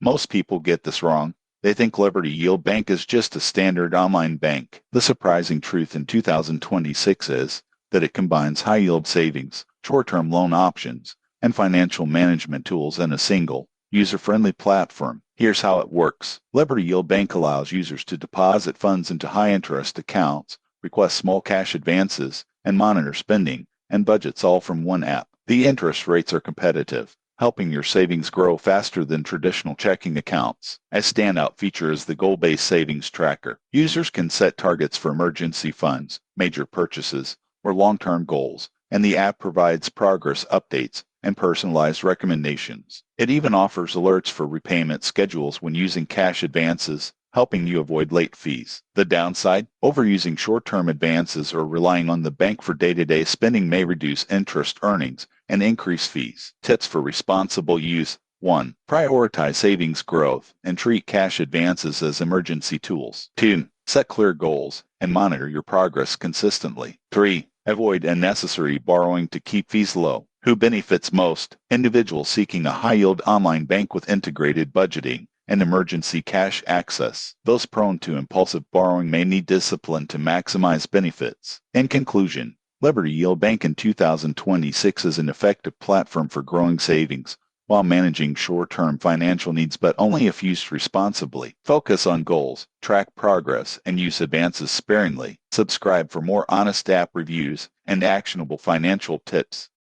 Most people get this wrong. They think Liberty Yield Bank is just a standard online bank. The surprising truth in 2026 is that it combines high-yield savings, short-term loan options, and financial management tools in a single, user-friendly platform. Here's how it works. Liberty Yield Bank allows users to deposit funds into high-interest accounts, request small cash advances, and monitor spending and budgets all from one app. The interest rates are competitive, helping your savings grow faster than traditional checking accounts. A standout feature is the goal-based savings tracker. Users can set targets for emergency funds, major purchases, or long-term goals, and the app provides progress updates and personalized recommendations. It even offers alerts for repayment schedules when using cash advances, helping you avoid late fees. The downside? Overusing short-term advances or relying on the bank for day-to-day spending may reduce interest earnings and increase fees. Tips for responsible use. 1. Prioritize savings growth and treat cash advances as emergency tools. 2. Set clear goals and monitor your progress consistently. 3. Avoid unnecessary borrowing to keep fees low. Who benefits most? Individuals seeking a high-yield online bank with integrated budgeting and emergency cash access. Those prone to impulsive borrowing may need discipline to maximize benefits. In conclusion, Liberty Yield Bank in 2026 is an effective platform for growing savings while managing short-term financial needs, but only if used responsibly. Focus on goals, track progress, and use advances sparingly. Subscribe for more honest app reviews and actionable financial tips.